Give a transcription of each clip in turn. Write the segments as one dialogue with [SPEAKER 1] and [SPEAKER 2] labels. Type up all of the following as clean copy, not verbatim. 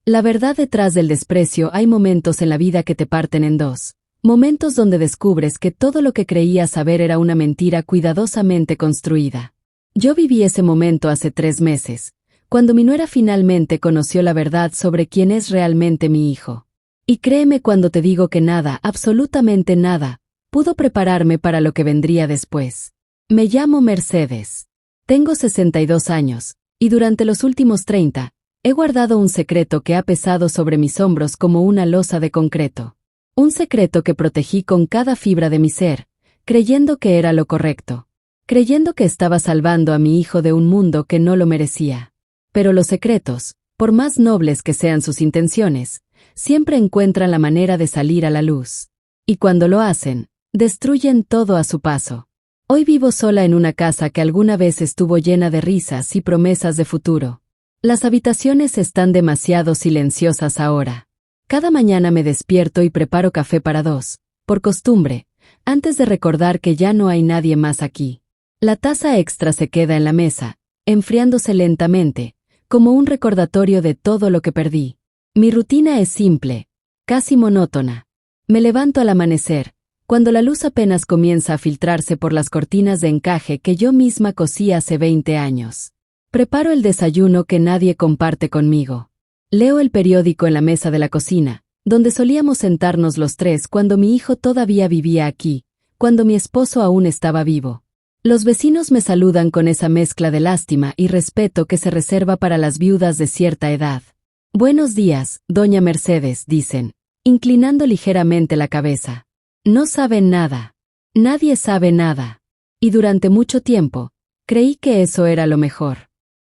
[SPEAKER 1] La verdad detrás del desprecio. Hay momentos en la vida que te parten en dos. Momentos donde descubres que todo lo que creías saber era una mentira cuidadosamente construida. Yo viví ese momento hace 3 meses, cuando mi nuera finalmente conoció la verdad sobre quién es realmente mi hijo. Y créeme cuando te digo que nada, absolutamente nada, pudo prepararme para lo que vendría después. Me llamo Mercedes. Tengo 62 años, y durante los últimos 30, he guardado un secreto que ha pesado sobre mis hombros como una losa de concreto. Un secreto que protegí con cada fibra de mi ser, creyendo que era lo correcto. Creyendo que estaba salvando a mi hijo de un mundo que no lo merecía. Pero los secretos, por más nobles que sean sus intenciones, siempre encuentran la manera de salir a la luz. Y cuando lo hacen, destruyen todo a su paso. Hoy vivo sola en una casa que alguna vez estuvo llena de risas y promesas de futuro. Las habitaciones están demasiado silenciosas ahora. Cada mañana me despierto y preparo café para 2, por costumbre, antes de recordar que ya no hay nadie más aquí. La taza extra se queda en la mesa, enfriándose lentamente, como un recordatorio de todo lo que perdí. Mi rutina es simple, casi monótona. Me levanto al amanecer, cuando la luz apenas comienza a filtrarse por las cortinas de encaje que yo misma cosí hace 20 años. Preparo el desayuno que nadie comparte conmigo. Leo el periódico en la mesa de la cocina, donde solíamos sentarnos los 3 cuando mi hijo todavía vivía aquí, cuando mi esposo aún estaba vivo. Los vecinos me saludan con esa mezcla de lástima y respeto que se reserva para las viudas de cierta edad. Buenos días, doña Mercedes, dicen, inclinando ligeramente la cabeza. No saben nada. Nadie sabe nada. Y durante mucho tiempo, creí que eso era lo mejor.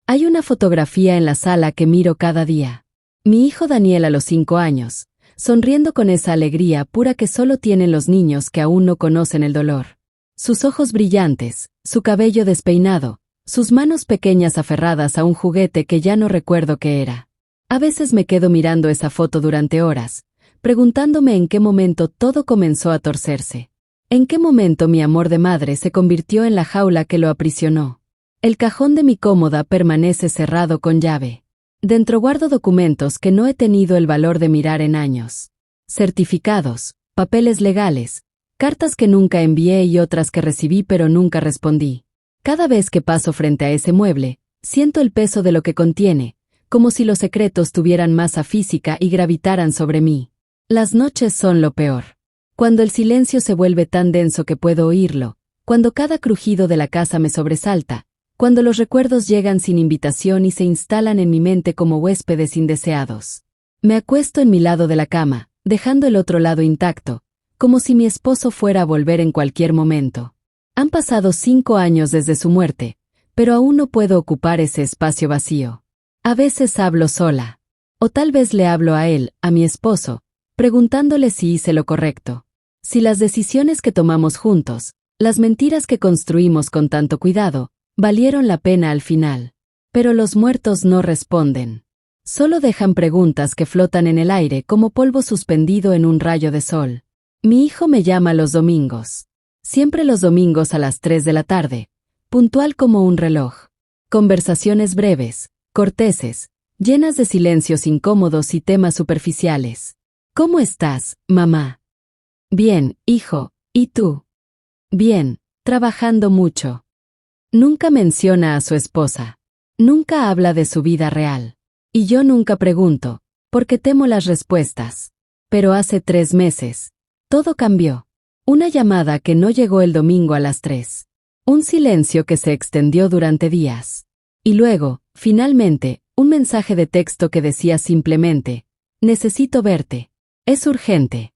[SPEAKER 1] Hay una fotografía en la sala que miro cada día. Mi hijo Daniel a los 5 años, sonriendo con esa alegría pura que solo tienen los niños que aún no conocen el dolor. Sus ojos brillantes, su cabello despeinado, sus manos pequeñas aferradas a un juguete que ya no recuerdo qué era. A veces me quedo mirando esa foto durante horas, preguntándome en qué momento todo comenzó a torcerse. En qué momento mi amor de madre se convirtió en la jaula que lo aprisionó. El cajón de mi cómoda permanece cerrado con llave. Dentro guardo documentos que no he tenido el valor de mirar en años. Certificados, papeles legales, cartas que nunca envié y otras que recibí pero nunca respondí. Cada vez que paso frente a ese mueble, siento el peso de lo que contiene, como si los secretos tuvieran masa física y gravitaran sobre mí. Las noches son lo peor. Cuando el silencio se vuelve tan denso que puedo oírlo, cuando cada crujido de la casa me sobresalta, cuando los recuerdos llegan sin invitación y se instalan en mi mente como huéspedes indeseados. Me acuesto en mi lado de la cama, dejando el otro lado intacto, como si mi esposo fuera a volver en cualquier momento. Han pasado 5 años desde su muerte, pero aún no puedo ocupar ese espacio vacío. A veces hablo sola. O tal vez le hablo a él, a mi esposo, preguntándole si hice lo correcto. Si las decisiones que tomamos juntos, las mentiras que construimos con tanto cuidado, valieron la pena al final. Pero los muertos no responden. Solo dejan preguntas que flotan en el aire como polvo suspendido en un rayo de sol. Mi hijo me llama los domingos. Siempre los domingos a las 3 de la tarde, puntual como un reloj. Conversaciones breves, corteses, llenas de silencios incómodos y temas superficiales. ¿Cómo estás, mamá? Bien, hijo, ¿y tú? Bien, trabajando mucho. Nunca menciona a su esposa. Nunca habla de su vida real. Y yo nunca pregunto, porque temo las respuestas. Pero hace 3 meses, todo cambió. Una llamada que no llegó el domingo a las 3. Un silencio que se extendió durante días. Y luego, finalmente, un mensaje de texto que decía simplemente, necesito verte. Es urgente.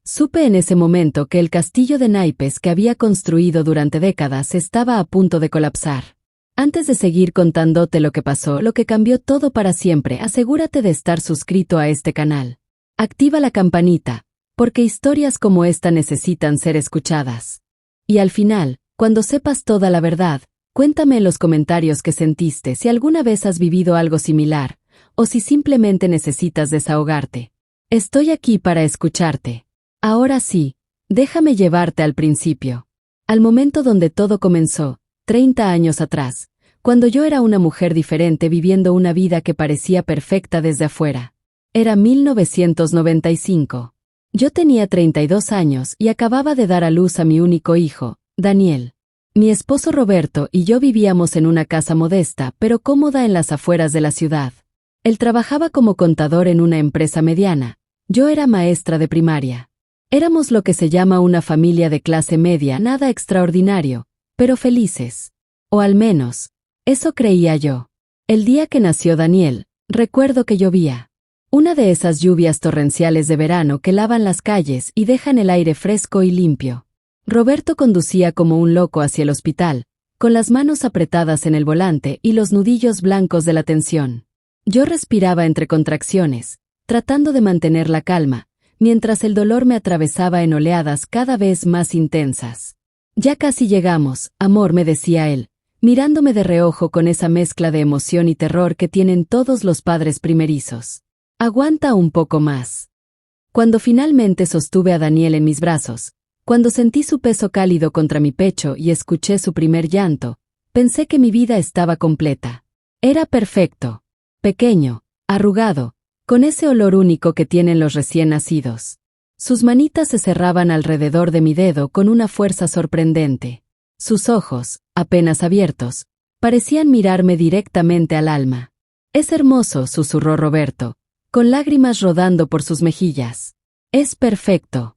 [SPEAKER 1] Supe en ese momento que el castillo de naipes que había construido durante décadas estaba a punto de colapsar. Antes de seguir contándote lo que pasó, lo que cambió todo para siempre, asegúrate de estar suscrito a este canal. Activa la campanita, porque historias como esta necesitan ser escuchadas. Y al final, cuando sepas toda la verdad, cuéntame en los comentarios qué sentiste, si alguna vez has vivido algo similar, o si simplemente necesitas desahogarte. Estoy aquí para escucharte. Ahora sí, déjame llevarte al principio. Al momento donde todo comenzó, 30 años atrás, cuando yo era una mujer diferente viviendo una vida que parecía perfecta desde afuera. Era 1995. Yo tenía 32 años y acababa de dar a luz a mi único hijo, Daniel. Mi esposo Roberto y yo vivíamos en una casa modesta pero cómoda en las afueras de la ciudad. Él trabajaba como contador en una empresa mediana. Yo era maestra de primaria. Éramos lo que se llama una familia de clase media, nada extraordinario, pero felices. O al menos, eso creía yo. El día que nació Daniel, recuerdo que llovía. Una de esas lluvias torrenciales de verano que lavan las calles y dejan el aire fresco y limpio. Roberto conducía como un loco hacia el hospital, con las manos apretadas en el volante y los nudillos blancos de la tensión. Yo respiraba entre contracciones, tratando de mantener la calma, mientras el dolor me atravesaba en oleadas cada vez más intensas. Ya casi llegamos, amor, me decía él, mirándome de reojo con esa mezcla de emoción y terror que tienen todos los padres primerizos. Aguanta un poco más. Cuando finalmente sostuve a Daniel en mis brazos, cuando sentí su peso cálido contra mi pecho y escuché su primer llanto, pensé que mi vida estaba completa. Era perfecto. Pequeño, arrugado, con ese olor único que tienen los recién nacidos. Sus manitas se cerraban alrededor de mi dedo con una fuerza sorprendente. Sus ojos, apenas abiertos, parecían mirarme directamente al alma. Es hermoso, susurró Roberto, con lágrimas rodando por sus mejillas. Es perfecto.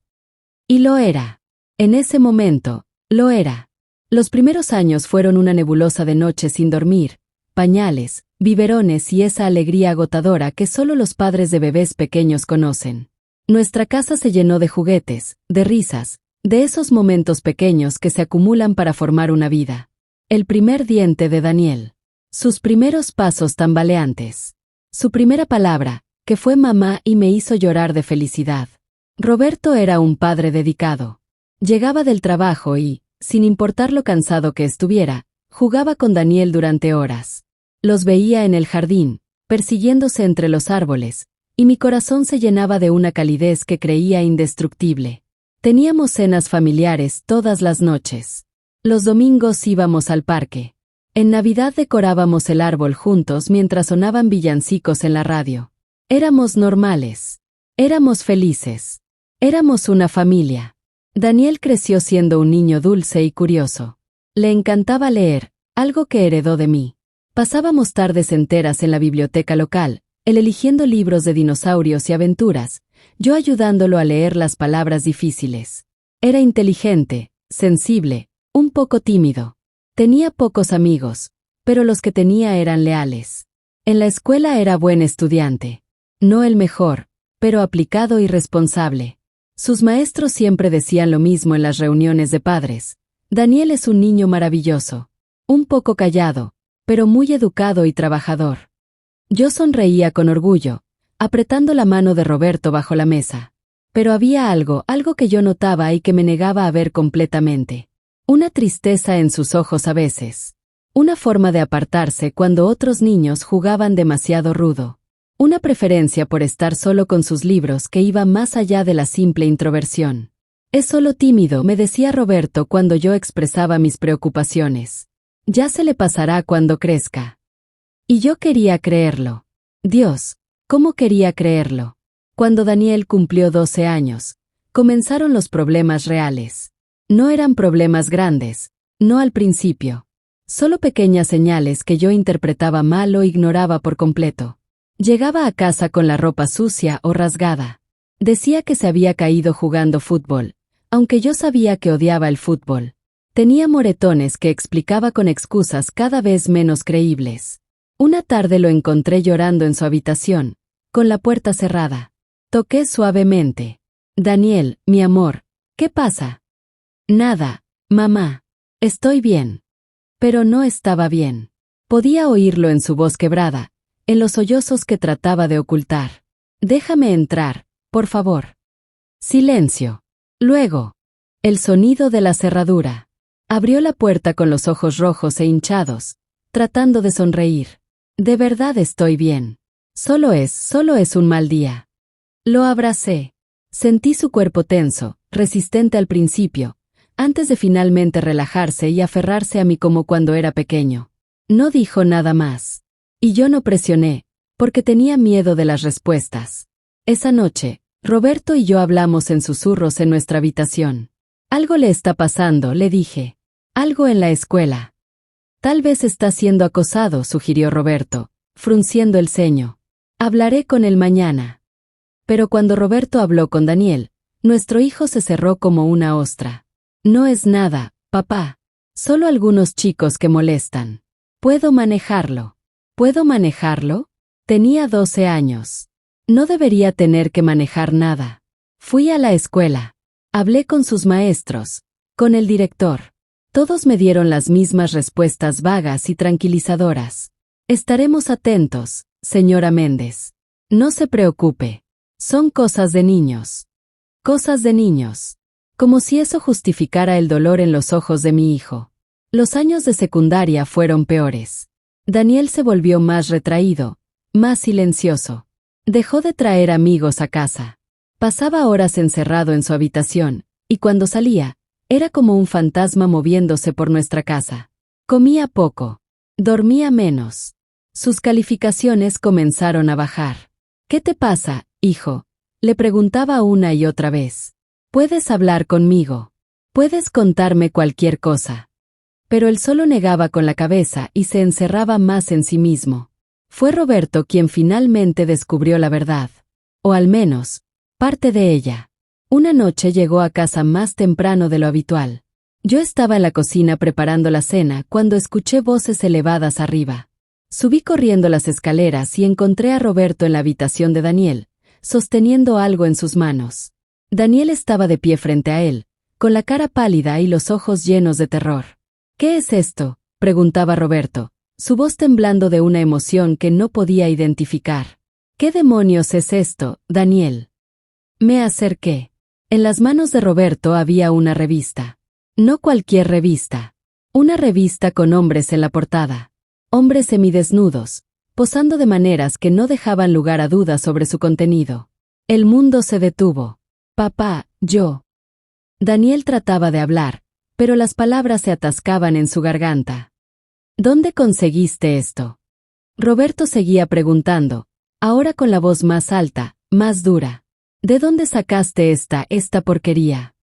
[SPEAKER 1] Y lo era. En ese momento, lo era. Los primeros años fueron una nebulosa de noches sin dormir, pañales, biberones y esa alegría agotadora que solo los padres de bebés pequeños conocen. Nuestra casa se llenó de juguetes, de risas, de esos momentos pequeños que se acumulan para formar una vida. El primer diente de Daniel. Sus primeros pasos tambaleantes. Su primera palabra, que fue mamá y me hizo llorar de felicidad. Roberto era un padre dedicado. Llegaba del trabajo y, sin importar lo cansado que estuviera, jugaba con Daniel durante horas. Los veía en el jardín, persiguiéndose entre los árboles, y mi corazón se llenaba de una calidez que creía indestructible. Teníamos cenas familiares todas las noches. Los domingos íbamos al parque. En Navidad decorábamos el árbol juntos mientras sonaban villancicos en la radio. Éramos normales. Éramos felices. Éramos una familia. Daniel creció siendo un niño dulce y curioso. Le encantaba leer, algo que heredó de mí. Pasábamos tardes enteras en la biblioteca local, él eligiendo libros de dinosaurios y aventuras, yo ayudándolo a leer las palabras difíciles. Era inteligente, sensible, un poco tímido. Tenía pocos amigos, pero los que tenía eran leales. En la escuela era buen estudiante. No el mejor, pero aplicado y responsable. Sus maestros siempre decían lo mismo en las reuniones de padres. Daniel es un niño maravilloso. Un poco callado, pero muy educado y trabajador. Yo sonreía con orgullo, apretando la mano de Roberto bajo la mesa. Pero había algo que yo notaba y que me negaba a ver completamente. Una tristeza en sus ojos a veces. Una forma de apartarse cuando otros niños jugaban demasiado rudo. Una preferencia por estar solo con sus libros que iba más allá de la simple introversión. Es solo tímido, me decía Roberto cuando yo expresaba mis preocupaciones. Ya se le pasará cuando crezca. Y yo quería creerlo. Dios, ¿cómo quería creerlo? Cuando Daniel cumplió 12 años, comenzaron los problemas reales. No eran problemas grandes, no al principio. Solo pequeñas señales que yo interpretaba mal o ignoraba por completo. Llegaba a casa con la ropa sucia o rasgada. Decía que se había caído jugando fútbol, aunque yo sabía que odiaba el fútbol. Tenía moretones que explicaba con excusas cada vez menos creíbles. Una tarde lo encontré llorando en su habitación, con la puerta cerrada. Toqué suavemente. Daniel, mi amor, ¿qué pasa? Nada, mamá. Estoy bien. Pero no estaba bien. Podía oírlo en su voz quebrada, en los sollozos que trataba de ocultar. Déjame entrar, por favor. Silencio. Luego, el sonido de la cerradura. Abrió la puerta con los ojos rojos e hinchados, tratando de sonreír. De verdad estoy bien. Solo es un mal día. Lo abracé. Sentí su cuerpo tenso, resistente al principio, antes de finalmente relajarse y aferrarse a mí como cuando era pequeño. No dijo nada más. Y yo no presioné, porque tenía miedo de las respuestas. Esa noche, Roberto y yo hablamos en susurros en nuestra habitación. Algo le está pasando, le dije. Algo en la escuela. Tal vez está siendo acosado, sugirió Roberto, frunciendo el ceño. Hablaré con él mañana. Pero cuando Roberto habló con Daniel, nuestro hijo se cerró como una ostra. No es nada, papá. Solo algunos chicos que molestan. ¿Puedo manejarlo? ¿Puedo manejarlo? Tenía 12 años. No debería tener que manejar nada. Fui a la escuela. Hablé con sus maestros, con el director. Todos me dieron las mismas respuestas vagas y tranquilizadoras. Estaremos atentos, señora Méndez. No se preocupe. Son cosas de niños. Cosas de niños. Como si eso justificara el dolor en los ojos de mi hijo. Los años de secundaria fueron peores. Daniel se volvió más retraído, más silencioso. Dejó de traer amigos a casa. Pasaba horas encerrado en su habitación, y cuando salía, era como un fantasma moviéndose por nuestra casa. Comía poco. Dormía menos. Sus calificaciones comenzaron a bajar. ¿Qué te pasa, hijo? Le preguntaba una y otra vez. Puedes hablar conmigo. Puedes contarme cualquier cosa. Pero él solo negaba con la cabeza y se encerraba más en sí mismo. Fue Roberto quien finalmente descubrió la verdad. O al menos, parte de ella. Una noche llegó a casa más temprano de lo habitual. Yo estaba en la cocina preparando la cena cuando escuché voces elevadas arriba. Subí corriendo las escaleras y encontré a Roberto en la habitación de Daniel, sosteniendo algo en sus manos. Daniel estaba de pie frente a él, con la cara pálida y los ojos llenos de terror. ¿Qué es esto?, preguntaba Roberto, su voz temblando de una emoción que no podía identificar. ¿Qué demonios es esto, Daniel? Me acerqué. En las manos de Roberto había una revista. No cualquier revista. Una revista con hombres en la portada. Hombres semidesnudos, posando de maneras que no dejaban lugar a dudas sobre su contenido. El mundo se detuvo. Papá, yo. Daniel trataba de hablar, pero las palabras se atascaban en su garganta. ¿Dónde conseguiste esto? Roberto seguía preguntando, ahora con la voz más alta, más dura. ¿De dónde sacaste esta porquería?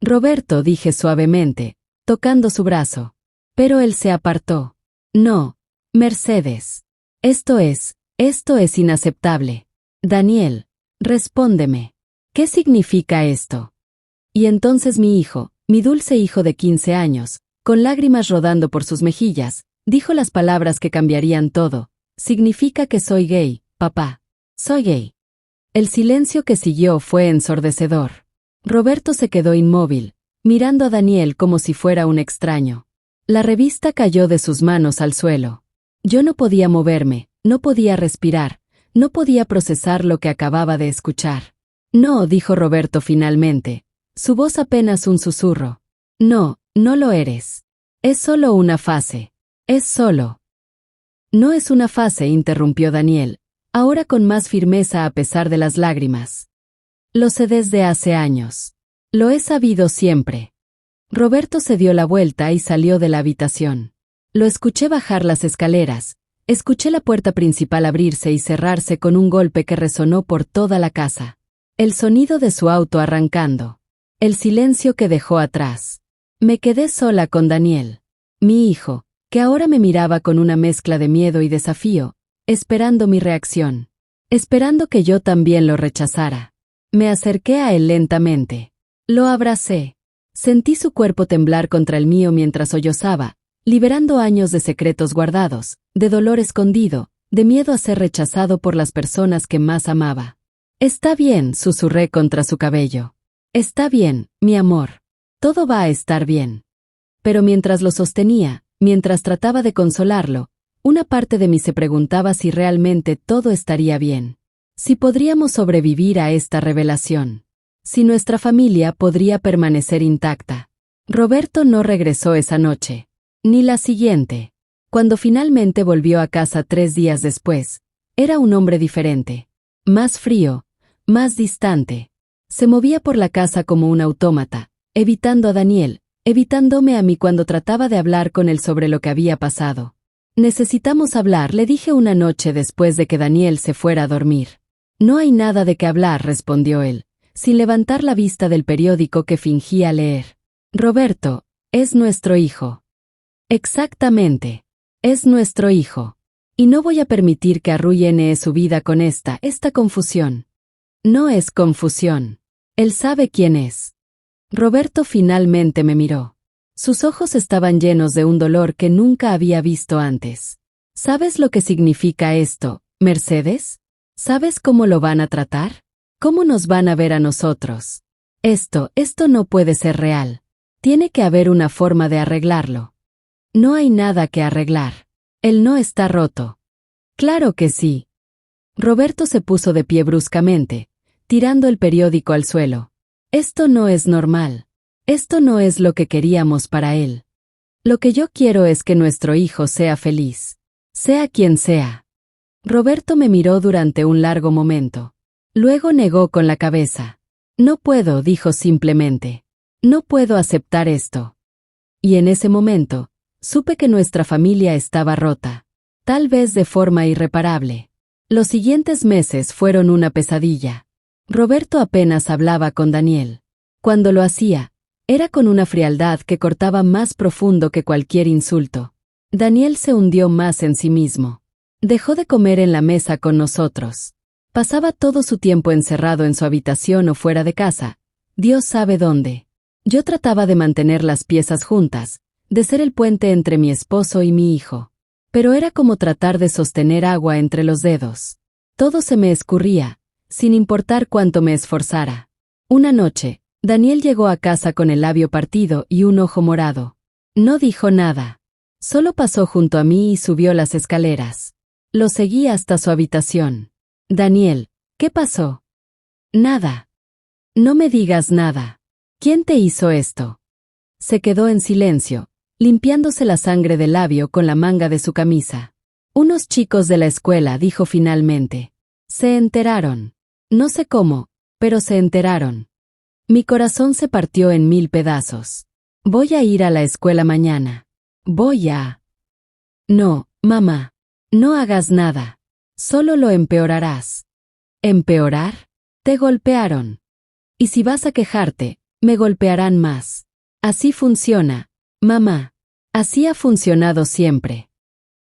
[SPEAKER 1] Roberto, dije suavemente, tocando su brazo. Pero él se apartó. No, Mercedes. Esto es inaceptable. Daniel, respóndeme. ¿Qué significa esto? Y entonces mi hijo, mi dulce hijo de 15 años, con lágrimas rodando por sus mejillas, dijo las palabras que cambiarían todo. Significa que soy gay, papá. Soy gay. El silencio que siguió fue ensordecedor. Roberto se quedó inmóvil, mirando a Daniel como si fuera un extraño. La revista cayó de sus manos al suelo. Yo no podía moverme, no podía respirar, no podía procesar lo que acababa de escuchar. No, dijo Roberto finalmente, su voz apenas un susurro. No, no lo eres. Es solo una fase. Es solo. No es una fase, interrumpió Daniel, ahora con más firmeza a pesar de las lágrimas. Lo sé desde hace años. Lo he sabido siempre. Roberto se dio la vuelta y salió de la habitación. Lo escuché bajar las escaleras, escuché la puerta principal abrirse y cerrarse con un golpe que resonó por toda la casa. El sonido de su auto arrancando. El silencio que dejó atrás. Me quedé sola con Daniel. Mi hijo, que ahora me miraba con una mezcla de miedo y desafío, esperando mi reacción. Esperando que yo también lo rechazara. Me acerqué a él lentamente. Lo abracé. Sentí su cuerpo temblar contra el mío mientras sollozaba, liberando años de secretos guardados, de dolor escondido, de miedo a ser rechazado por las personas que más amaba. Está bien, susurré contra su cabello. Está bien, mi amor. Todo va a estar bien. Pero mientras lo sostenía, mientras trataba de consolarlo, una parte de mí se preguntaba si realmente todo estaría bien. Si podríamos sobrevivir a esta revelación. Si nuestra familia podría permanecer intacta. Roberto no regresó esa noche. Ni la siguiente. Cuando finalmente volvió a casa 3 días después, era un hombre diferente. Más frío, más distante. Se movía por la casa como un autómata, evitando a Daniel, evitándome a mí cuando trataba de hablar con él sobre lo que había pasado. Necesitamos hablar, le dije una noche después de que Daniel se fuera a dormir. No hay nada de qué hablar, respondió él, sin levantar la vista del periódico que fingía leer. Roberto, es nuestro hijo. Exactamente. Es nuestro hijo. Y no voy a permitir que arruine su vida con esta confusión. No es confusión. Él sabe quién es. Roberto finalmente me miró. Sus ojos estaban llenos de un dolor que nunca había visto antes. ¿Sabes lo que significa esto, Mercedes? ¿Sabes cómo lo van a tratar? ¿Cómo nos van a ver a nosotros? Esto no puede ser real. Tiene que haber una forma de arreglarlo. No hay nada que arreglar. Él no está roto. Claro que sí. Roberto se puso de pie bruscamente, tirando el periódico al suelo. Esto no es normal. Esto no es lo que queríamos para él. Lo que yo quiero es que nuestro hijo sea feliz. Sea quien sea. Roberto me miró durante un largo momento. Luego negó con la cabeza. No puedo, dijo simplemente. No puedo aceptar esto. Y en ese momento, supe que nuestra familia estaba rota. Tal vez de forma irreparable. Los siguientes meses fueron una pesadilla. Roberto apenas hablaba con Daniel. Cuando lo hacía, era con una frialdad que cortaba más profundo que cualquier insulto. Daniel se hundió más en sí mismo. Dejó de comer en la mesa con nosotros. Pasaba todo su tiempo encerrado en su habitación o fuera de casa. Dios sabe dónde. Yo trataba de mantener las piezas juntas, de ser el puente entre mi esposo y mi hijo. Pero era como tratar de sostener agua entre los dedos. Todo se me escurría, sin importar cuánto me esforzara. Una noche, Daniel llegó a casa con el labio partido y un ojo morado. No dijo nada. Solo pasó junto a mí y subió las escaleras. Lo seguí hasta su habitación. Daniel, ¿qué pasó? Nada. No me digas nada. ¿Quién te hizo esto? Se quedó en silencio, limpiándose la sangre del labio con la manga de su camisa. Unos chicos de la escuela, dijo finalmente. Se enteraron. No sé cómo, pero se enteraron. Mi corazón se partió en 1000 pedazos. Voy a ir a la escuela mañana. Voy a... No, mamá. No hagas nada. Solo lo empeorarás. ¿Empeorar? Te golpearon. Y si vas a quejarte, me golpearán más. Así funciona, mamá. Así ha funcionado siempre.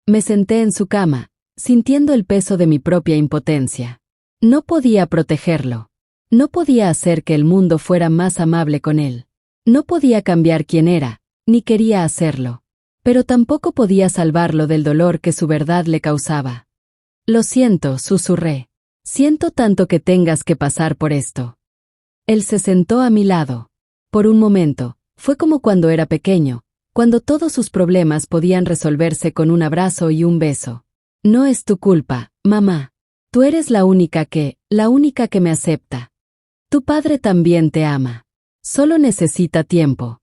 [SPEAKER 1] Me senté en su cama, sintiendo el peso de mi propia impotencia. No podía protegerlo. No podía hacer que el mundo fuera más amable con él. No podía cambiar quién era, ni quería hacerlo. Pero tampoco podía salvarlo del dolor que su verdad le causaba. Lo siento, susurré. Siento tanto que tengas que pasar por esto. Él se sentó a mi lado. Por un momento, fue como cuando era pequeño, cuando todos sus problemas podían resolverse con un abrazo y un beso. No es tu culpa, mamá. Tú eres la única que me acepta. Tu padre también te ama. Solo necesita tiempo.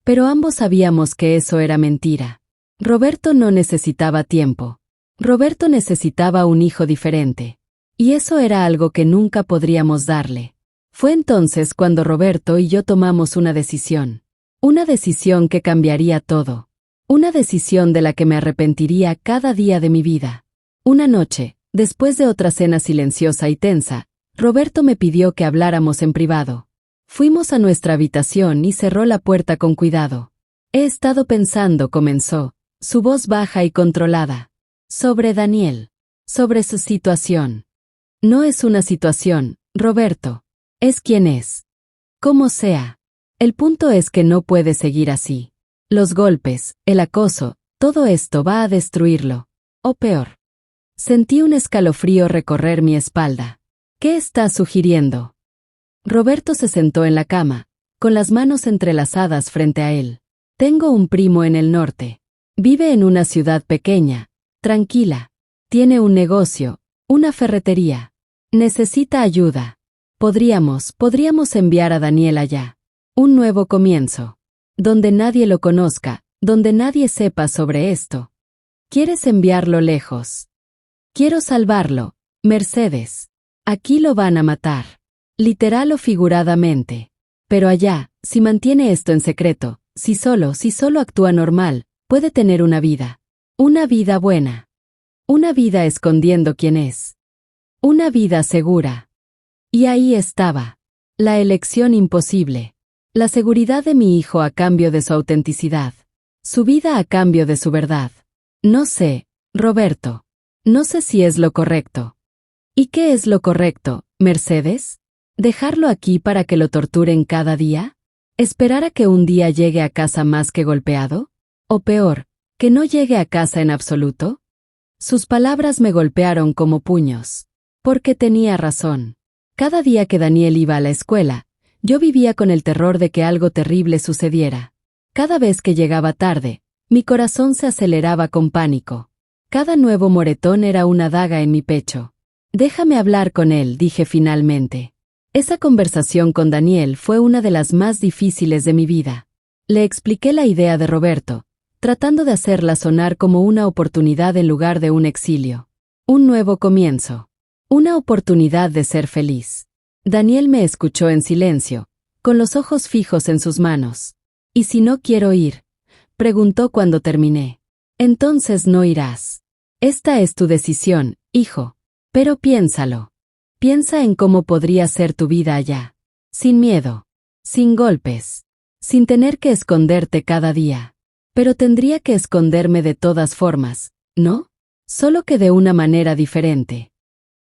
[SPEAKER 1] Pero ambos sabíamos que eso era mentira. Roberto no necesitaba tiempo. Roberto necesitaba un hijo diferente. Y eso era algo que nunca podríamos darle. Fue entonces cuando Roberto y yo tomamos una decisión. Una decisión que cambiaría todo. Una decisión de la que me arrepentiría cada día de mi vida. Una noche, después de otra cena silenciosa y tensa, Roberto me pidió que habláramos en privado. Fuimos a nuestra habitación y cerró la puerta con cuidado. He estado pensando, comenzó, su voz baja y controlada. Sobre Daniel. Sobre su situación. No es una situación, Roberto. Es quien es. Como sea. El punto es que no puede seguir así. Los golpes, el acoso, todo esto va a destruirlo. O peor. Sentí un escalofrío recorrer mi espalda. ¿Qué estás sugiriendo? Roberto se sentó en la cama, con las manos entrelazadas frente a él. Tengo un primo en el norte. Vive en una ciudad pequeña, tranquila. Tiene un negocio, una ferretería. Necesita ayuda. Podríamos enviar a Daniel allá. Un nuevo comienzo. Donde nadie lo conozca, donde nadie sepa sobre esto. ¿Quieres enviarlo lejos? Quiero salvarlo, Mercedes. Aquí lo van a matar. Literal o figuradamente. Pero allá, si mantiene esto en secreto, si solo actúa normal, puede tener una vida. Una vida buena. Una vida escondiendo quién es. Una vida segura. Y ahí estaba. La elección imposible. La seguridad de mi hijo a cambio de su autenticidad. Su vida a cambio de su verdad. No sé, Roberto. No sé si es lo correcto. ¿Y qué es lo correcto, Mercedes? ¿Dejarlo aquí para que lo torturen cada día? ¿Esperar a que un día llegue a casa más que golpeado? ¿O peor, que no llegue a casa en absoluto? Sus palabras me golpearon como puños. Porque tenía razón. Cada día que Daniel iba a la escuela, yo vivía con el terror de que algo terrible sucediera. Cada vez que llegaba tarde, mi corazón se aceleraba con pánico. Cada nuevo moretón era una daga en mi pecho. Déjame hablar con él, dije finalmente. Esa conversación con Daniel fue una de las más difíciles de mi vida. Le expliqué la idea de Roberto, tratando de hacerla sonar como una oportunidad en lugar de un exilio. Un nuevo comienzo. Una oportunidad de ser feliz. Daniel me escuchó en silencio, con los ojos fijos en sus manos. ¿Y si no quiero ir? Preguntó cuando terminé. Entonces no irás. Esta es tu decisión, hijo. Pero piénsalo. Piensa en cómo podría ser tu vida allá. Sin miedo. Sin golpes. Sin tener que esconderte cada día. Pero tendría que esconderme de todas formas, ¿no? Solo que de una manera diferente.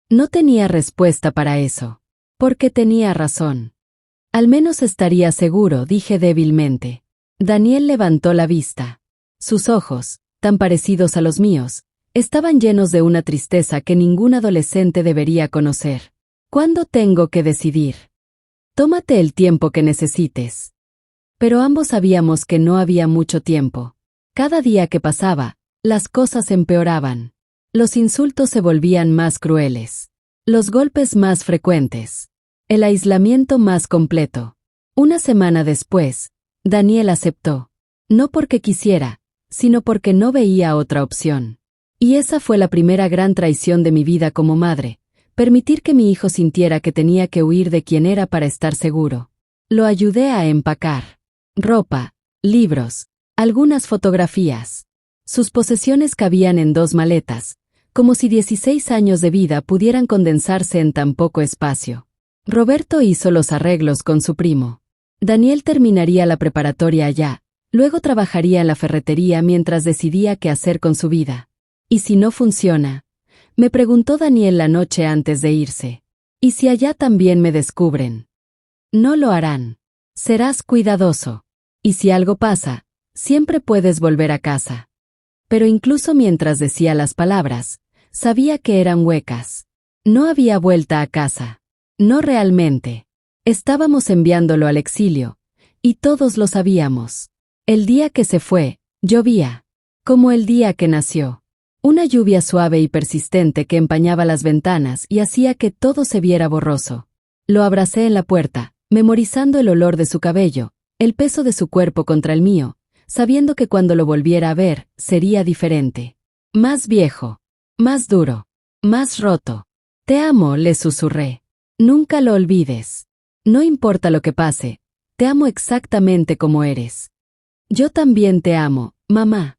[SPEAKER 1] No tenía respuesta para eso. Porque tenía razón. Al menos estaría seguro, dije débilmente. Daniel levantó la vista. Sus ojos, tan parecidos a los míos, estaban llenos de una tristeza que ningún adolescente debería conocer. ¿Cuándo tengo que decidir? Tómate el tiempo que necesites. Pero ambos sabíamos que no había mucho tiempo. Cada día que pasaba, las cosas empeoraban. Los insultos se volvían más crueles. Los golpes más frecuentes. El aislamiento más completo. Una semana después, Daniel aceptó. No porque quisiera, sino porque no veía otra opción. Y esa fue la primera gran traición de mi vida como madre, permitir que mi hijo sintiera que tenía que huir de quien era para estar seguro. Lo ayudé a empacar. Ropa, libros, algunas fotografías. Sus posesiones cabían en 2 maletas, como si 16 años de vida pudieran condensarse en tan poco espacio. Roberto hizo los arreglos con su primo. Daniel terminaría la preparatoria allá, luego trabajaría en la ferretería mientras decidía qué hacer con su vida. ¿Y si no funciona? Me preguntó Daniel la noche antes de irse. ¿Y si allá también me descubren? No lo harán. Serás cuidadoso. Y si algo pasa, siempre puedes volver a casa. Pero incluso mientras decía las palabras, sabía que eran huecas. No había vuelta a casa. No realmente. Estábamos enviándolo al exilio, y todos lo sabíamos. El día que se fue, llovía. Como el día que nació. Una lluvia suave y persistente que empañaba las ventanas y hacía que todo se viera borroso. Lo abracé en la puerta, memorizando el olor de su cabello, el peso de su cuerpo contra el mío, sabiendo que cuando lo volviera a ver, sería diferente. Más viejo. Más duro. Más roto. Te amo, le susurré. Nunca lo olvides. No importa lo que pase, te amo exactamente como eres. Yo también te amo, mamá.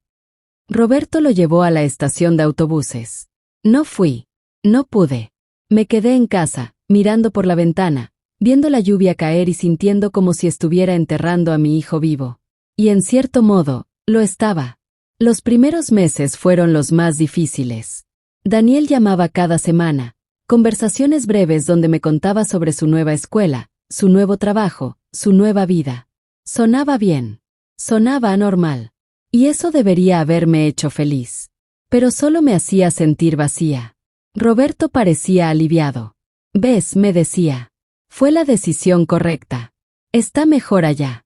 [SPEAKER 1] Roberto lo llevó a la estación de autobuses. No fui. No pude. Me quedé en casa, mirando por la ventana, viendo la lluvia caer y sintiendo como si estuviera enterrando a mi hijo vivo. Y en cierto modo, lo estaba. Los primeros meses fueron los más difíciles. Daniel llamaba cada semana, conversaciones breves donde me contaba sobre su nueva escuela, su nuevo trabajo, su nueva vida. Sonaba bien. Sonaba normal. Y eso debería haberme hecho feliz. Pero solo me hacía sentir vacía. Roberto parecía aliviado. ¿Ves?, me decía. Fue la decisión correcta. Está mejor allá.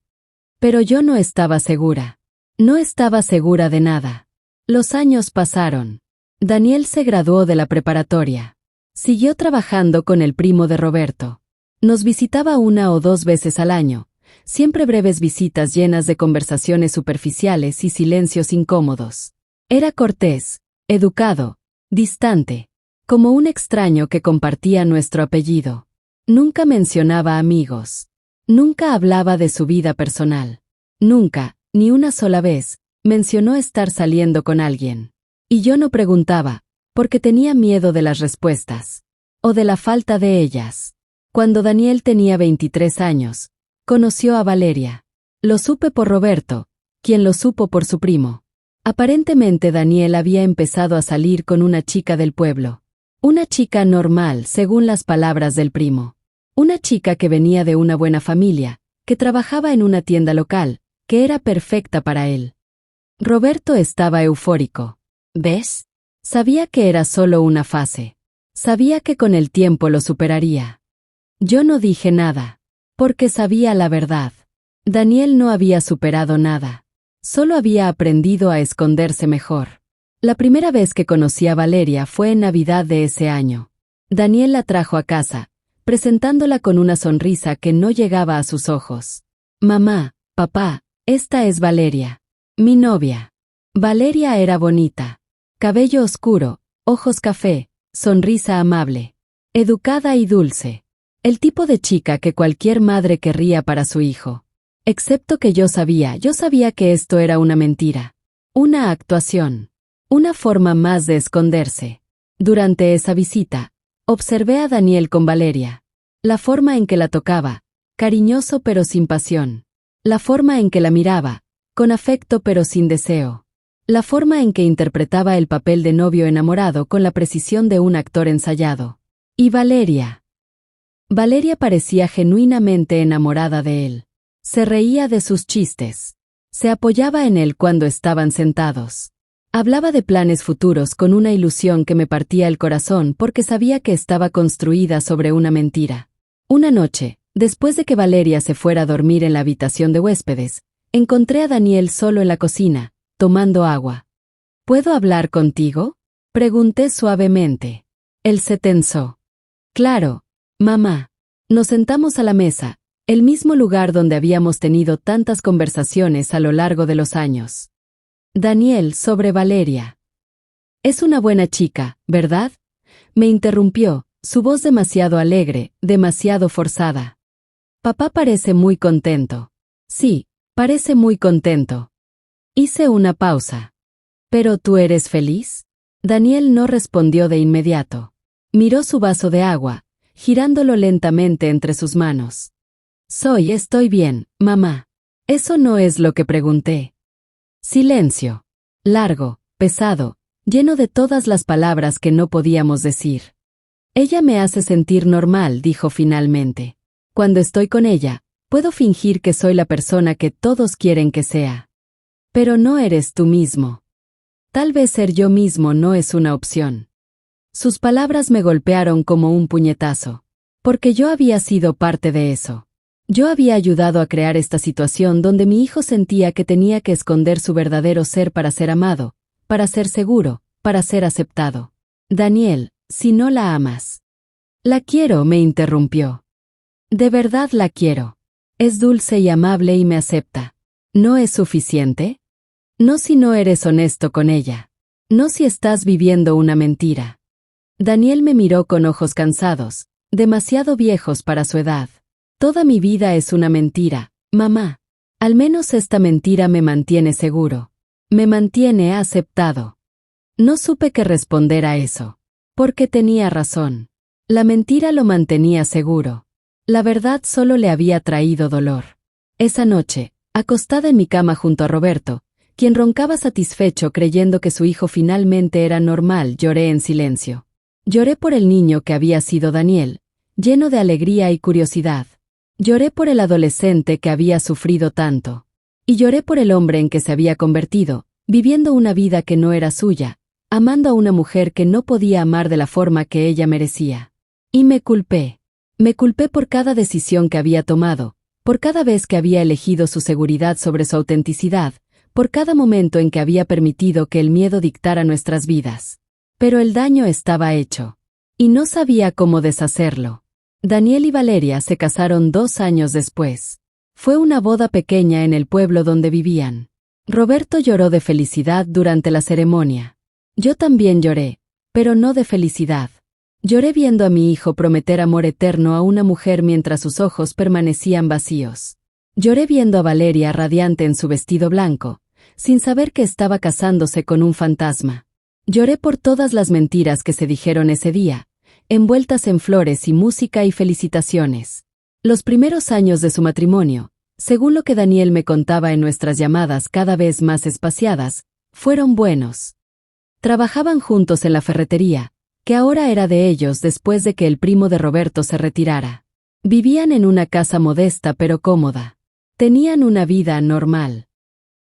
[SPEAKER 1] Pero yo no estaba segura. No estaba segura de nada. Los años pasaron. Daniel se graduó de la preparatoria. Siguió trabajando con el primo de Roberto. Nos visitaba 1 o 2 veces al año. Siempre breves visitas llenas de conversaciones superficiales y silencios incómodos. Era cortés, educado, distante, como un extraño que compartía nuestro apellido. Nunca mencionaba amigos. Nunca hablaba de su vida personal. Nunca, ni una sola vez, mencionó estar saliendo con alguien. Y yo no preguntaba, porque tenía miedo de las respuestas, o de la falta de ellas. Cuando Daniel tenía 23 años, conoció a Valeria. Lo supe por Roberto, quien lo supo por su primo. Aparentemente Daniel había empezado a salir con una chica del pueblo. Una chica normal, según las palabras del primo. Una chica que venía de una buena familia, que trabajaba en una tienda local, que era perfecta para él. Roberto estaba eufórico. ¿Ves? Sabía que era solo una fase. Sabía que con el tiempo lo superaría. Yo no dije nada, porque sabía la verdad. Daniel no había superado nada. Solo había aprendido a esconderse mejor. La primera vez que conocí a Valeria fue en Navidad de ese año. Daniel la trajo a casa, presentándola con una sonrisa que no llegaba a sus ojos. Mamá, papá, esta es Valeria, mi novia. Valeria era bonita. Cabello oscuro, ojos café, sonrisa amable. Educada y dulce. El tipo de chica que cualquier madre querría para su hijo. Excepto que yo sabía que esto era una mentira. Una actuación. Una forma más de esconderse. Durante esa visita, observé a Daniel con Valeria. La forma en que la tocaba, cariñoso pero sin pasión. La forma en que la miraba, con afecto pero sin deseo. La forma en que interpretaba el papel de novio enamorado con la precisión de un actor ensayado. Y Valeria. Valeria parecía genuinamente enamorada de él. Se reía de sus chistes. Se apoyaba en él cuando estaban sentados. Hablaba de planes futuros con una ilusión que me partía el corazón porque sabía que estaba construida sobre una mentira. Una noche, después de que Valeria se fuera a dormir en la habitación de huéspedes, encontré a Daniel solo en la cocina, tomando agua. ¿Puedo hablar contigo? Pregunté suavemente. Él se tensó. Claro, mamá. Nos sentamos a la mesa, el mismo lugar donde habíamos tenido tantas conversaciones a lo largo de los años. Daniel sobre Valeria. Es una buena chica, ¿verdad? Me interrumpió, su voz demasiado alegre, demasiado forzada. Papá parece muy contento. Sí, parece muy contento. Hice una pausa. ¿Pero tú eres feliz? Daniel no respondió de inmediato. Miró su vaso de agua, girándolo lentamente entre sus manos. Estoy bien, mamá. Eso no es lo que pregunté. Silencio. Largo, pesado, lleno de todas las palabras que no podíamos decir. Ella me hace sentir normal, dijo finalmente. Cuando estoy con ella, puedo fingir que soy la persona que todos quieren que sea. Pero no eres tú mismo. Tal vez ser yo mismo no es una opción. Sus palabras me golpearon como un puñetazo. Porque yo había sido parte de eso. Yo había ayudado a crear esta situación donde mi hijo sentía que tenía que esconder su verdadero ser para ser amado, para ser seguro, para ser aceptado. Daniel, si no la amas. La quiero, me interrumpió. De verdad la quiero. Es dulce y amable y me acepta. ¿No es suficiente? No si no eres honesto con ella. No si estás viviendo una mentira. Daniel me miró con ojos cansados, demasiado viejos para su edad. Toda mi vida es una mentira, mamá. Al menos esta mentira me mantiene seguro. Me mantiene aceptado. No supe qué responder a eso. Porque tenía razón. La mentira lo mantenía seguro. La verdad solo le había traído dolor. Esa noche, acostada en mi cama junto a Roberto, quien roncaba satisfecho creyendo que su hijo finalmente era normal, lloré en silencio. Lloré por el niño que había sido Daniel, lleno de alegría y curiosidad. Lloré por el adolescente que había sufrido tanto. Y lloré por el hombre en que se había convertido, viviendo una vida que no era suya, amando a una mujer que no podía amar de la forma que ella merecía. Y me culpé. Me culpé por cada decisión que había tomado, por cada vez que había elegido su seguridad sobre su autenticidad, por cada momento en que había permitido que el miedo dictara nuestras vidas. Pero el daño estaba hecho. Y no sabía cómo deshacerlo. Daniel y Valeria se casaron 2 años después. Fue una boda pequeña en el pueblo donde vivían. Roberto lloró de felicidad durante la ceremonia. Yo también lloré, pero no de felicidad. Lloré viendo a mi hijo prometer amor eterno a una mujer mientras sus ojos permanecían vacíos. Lloré viendo a Valeria radiante en su vestido blanco, sin saber que estaba casándose con un fantasma. Lloré por todas las mentiras que se dijeron ese día, envueltas en flores y música y felicitaciones. Los primeros años de su matrimonio, según lo que Daniel me contaba en nuestras llamadas cada vez más espaciadas, fueron buenos. Trabajaban juntos en la ferretería, que ahora era de ellos después de que el primo de Roberto se retirara. Vivían en una casa modesta pero cómoda. Tenían una vida normal.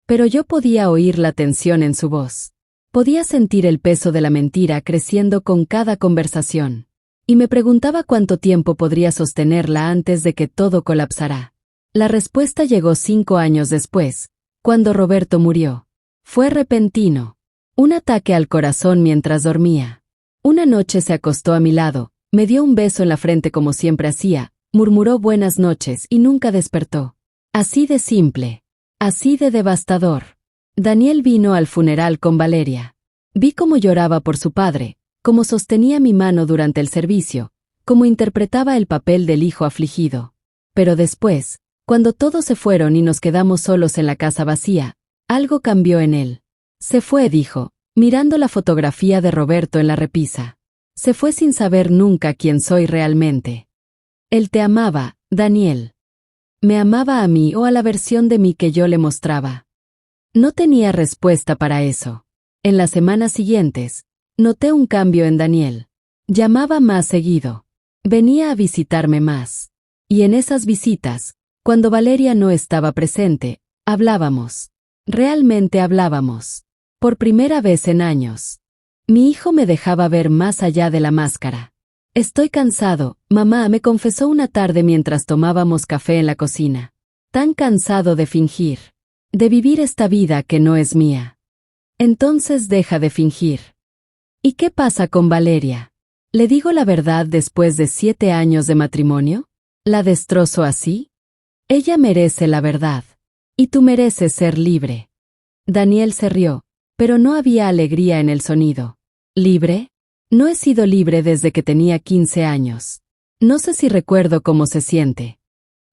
[SPEAKER 1] Pero yo podía oír la tensión en su voz. Podía sentir el peso de la mentira creciendo con cada conversación. Y me preguntaba cuánto tiempo podría sostenerla antes de que todo colapsara. La respuesta llegó 5 años después, cuando Roberto murió. Fue repentino. Un ataque al corazón mientras dormía. Una noche se acostó a mi lado, me dio un beso en la frente como siempre hacía, murmuró buenas noches y nunca despertó. Así de simple. Así de devastador. Daniel vino al funeral con Valeria. Vi cómo lloraba por su padre, cómo sostenía mi mano durante el servicio, cómo interpretaba el papel del hijo afligido. Pero después, cuando todos se fueron y nos quedamos solos en la casa vacía, algo cambió en él. Se fue, dijo, mirando la fotografía de Roberto en la repisa. Se fue sin saber nunca quién soy realmente. Él te amaba, Daniel. ¿Me amaba a mí o a la versión de mí que yo le mostraba? No tenía respuesta para eso. En las semanas siguientes, noté un cambio en Daniel. Llamaba más seguido. Venía a visitarme más. Y en esas visitas, cuando Valeria no estaba presente, hablábamos. Realmente hablábamos. Por primera vez en años. Mi hijo me dejaba ver más allá de la máscara. Estoy cansado, mamá me confesó una tarde mientras tomábamos café en la cocina. Tan cansado de fingir. De vivir esta vida que no es mía. Entonces deja de fingir. ¿Y qué pasa con Valeria? ¿Le digo la verdad después de 7 años de matrimonio? ¿La destrozo así? Ella merece la verdad. Y tú mereces ser libre. Daniel se rió, pero no había alegría en el sonido. ¿Libre? No he sido libre desde que tenía 15 años. No sé si recuerdo cómo se siente.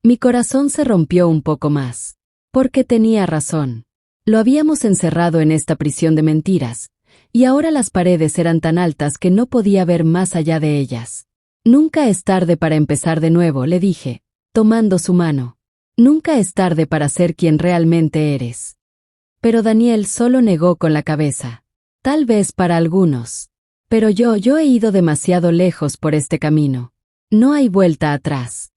[SPEAKER 1] Mi corazón se rompió un poco más. Porque tenía razón. Lo habíamos encerrado en esta prisión de mentiras, y ahora las paredes eran tan altas que no podía ver más allá de ellas. Nunca es tarde para empezar de nuevo, le dije, tomando su mano. Nunca es tarde para ser quien realmente eres. Pero Daniel solo negó con la cabeza. Tal vez para algunos. Pero yo he ido demasiado lejos por este camino. No hay vuelta atrás.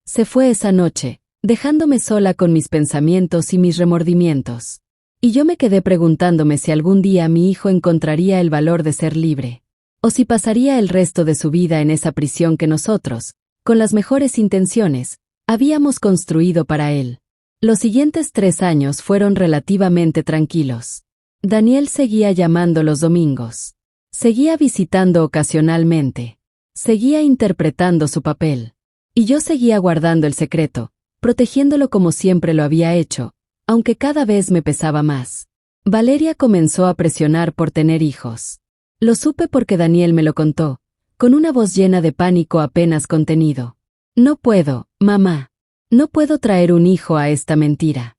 [SPEAKER 1] Se fue esa noche, dejándome sola con mis pensamientos y mis remordimientos. Y yo me quedé preguntándome si algún día mi hijo encontraría el valor de ser libre. O si pasaría el resto de su vida en esa prisión que nosotros, con las mejores intenciones, habíamos construido para él. Los siguientes 3 años fueron relativamente tranquilos. Daniel seguía llamando los domingos. Seguía visitando ocasionalmente. Seguía interpretando su papel. Y yo seguía guardando el secreto, protegiéndolo como siempre lo había hecho, aunque cada vez me pesaba más. Valeria comenzó a presionar por tener hijos. Lo supe porque Daniel me lo contó, con una voz llena de pánico apenas contenido. No puedo, mamá. No puedo traer un hijo a esta mentira.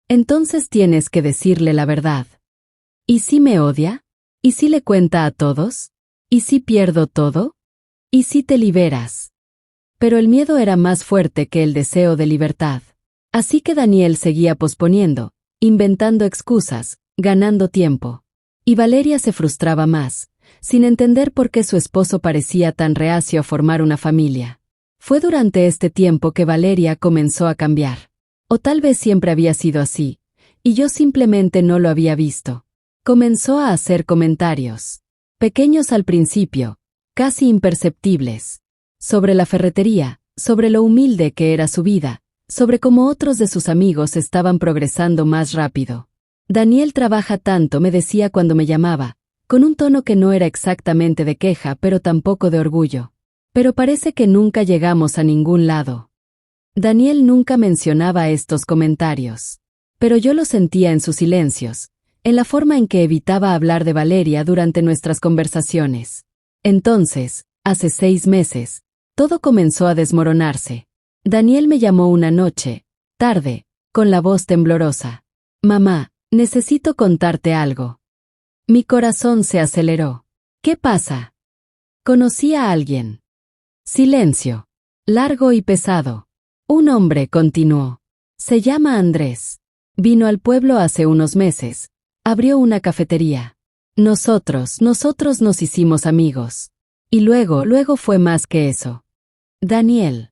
[SPEAKER 1] Entonces tienes que decirle la verdad. ¿Y si me odia? ¿Y si le cuenta a todos? ¿Y si pierdo todo? ¿Y si te liberas? Pero el miedo era más fuerte que el deseo de libertad. Así que Daniel seguía posponiendo, inventando excusas, ganando tiempo. Y Valeria se frustraba más, sin entender por qué su esposo parecía tan reacio a formar una familia. Fue durante este tiempo que Valeria comenzó a cambiar. O tal vez siempre había sido así, y yo simplemente no lo había visto. Comenzó a hacer comentarios. Pequeños al principio, casi imperceptibles. Sobre la ferretería, sobre lo humilde que era su vida, sobre cómo otros de sus amigos estaban progresando más rápido. Daniel trabaja tanto, me decía cuando me llamaba, con un tono que no era exactamente de queja pero tampoco de orgullo. Pero parece que nunca llegamos a ningún lado. Daniel nunca mencionaba estos comentarios. Pero yo lo sentía en sus silencios, en la forma en que evitaba hablar de Valeria durante nuestras conversaciones. Entonces, hace 6 meses, todo comenzó a desmoronarse. Daniel me llamó una noche, tarde, con la voz temblorosa. Mamá, necesito contarte algo. Mi corazón se aceleró. ¿Qué pasa? Conocí a alguien. Silencio. Largo y pesado. Un hombre continuó. Se llama Andrés. Vino al pueblo hace unos meses. Abrió una cafetería. Nosotros nos hicimos amigos. Y luego fue más que eso. Daniel.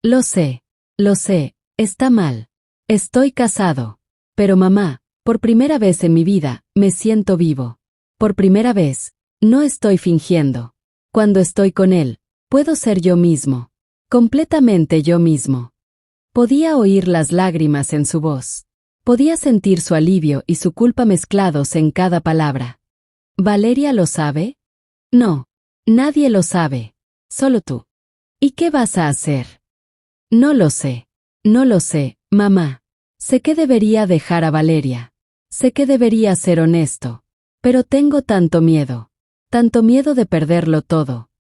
[SPEAKER 1] Lo sé, está mal. Estoy casado. Pero mamá, por primera vez en mi vida, me siento vivo. Por primera vez, no estoy fingiendo. Cuando estoy con él, puedo ser yo mismo. Completamente yo mismo. Podía oír las lágrimas en su voz. Podía sentir su alivio y su culpa mezclados en cada palabra. ¿Valeria lo sabe? No. Nadie lo sabe. Solo tú. ¿Y qué vas a hacer? No lo sé, mamá. Sé que debería dejar a Valeria. Sé que debería ser honesto. Pero tengo tanto miedo de perderlo todo.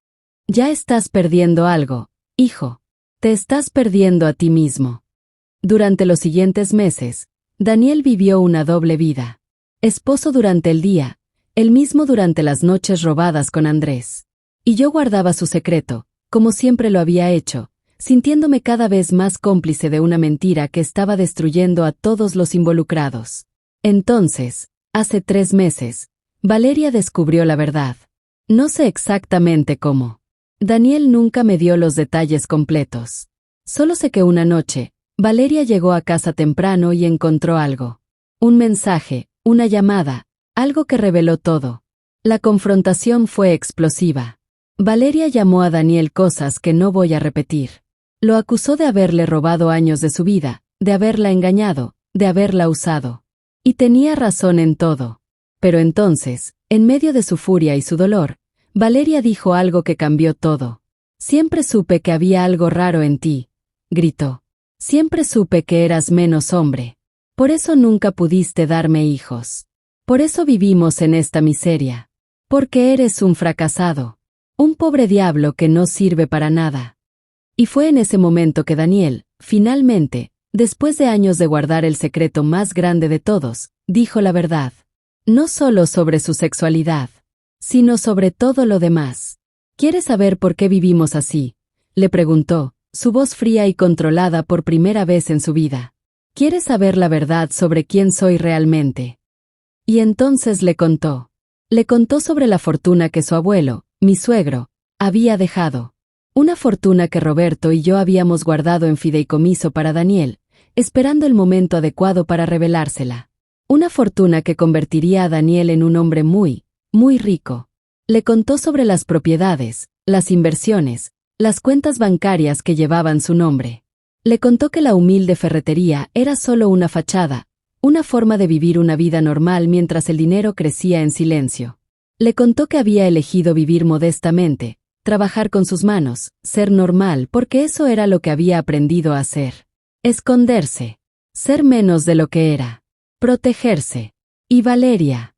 [SPEAKER 1] Ya estás perdiendo algo, hijo. Te estás perdiendo a ti mismo. Durante los siguientes meses, Daniel vivió una doble vida. Esposo durante el día, él mismo durante las noches robadas con Andrés. Y yo guardaba su secreto, como siempre lo había hecho, sintiéndome cada vez más cómplice de una mentira que estaba destruyendo a todos los involucrados. Entonces, hace 3 meses, Valeria descubrió la verdad. No sé exactamente cómo. Daniel nunca me dio los detalles completos. Solo sé que una noche, Valeria llegó a casa temprano y encontró algo. Un mensaje, una llamada, algo que reveló todo. La confrontación fue explosiva. Valeria llamó a Daniel cosas que no voy a repetir. Lo acusó de haberle robado años de su vida, de haberla engañado, de haberla usado. Y tenía razón en todo. Pero entonces, en medio de su furia y su dolor, Valeria dijo algo que cambió todo. Siempre supe que había algo raro en ti, gritó. Siempre supe que eras menos hombre. Por eso nunca pudiste darme hijos. Por eso vivimos en esta miseria. Porque eres un fracasado. Un pobre diablo que no sirve para nada. Y fue en ese momento que Daniel, finalmente, después de años de guardar el secreto más grande de todos, dijo la verdad. No solo sobre su sexualidad, sino sobre todo lo demás. ¿Quieres saber por qué vivimos así?, le preguntó, su voz fría y controlada por primera vez en su vida. ¿Quieres saber la verdad sobre quién soy realmente? Y entonces le contó. Le contó sobre la fortuna que su abuelo, mi suegro, había dejado. Una fortuna que Roberto y yo habíamos guardado en fideicomiso para Daniel, esperando el momento adecuado para revelársela. Una fortuna que convertiría a Daniel en un hombre muy rico. Le contó sobre las propiedades, las inversiones, las cuentas bancarias que llevaban su nombre. Le contó que la humilde ferretería era solo una fachada, una forma de vivir una vida normal mientras el dinero crecía en silencio. Le contó que había elegido vivir modestamente, trabajar con sus manos, ser normal porque eso era lo que había aprendido a hacer. Esconderse. Ser menos de lo que era. Protegerse. ¿Y Valeria?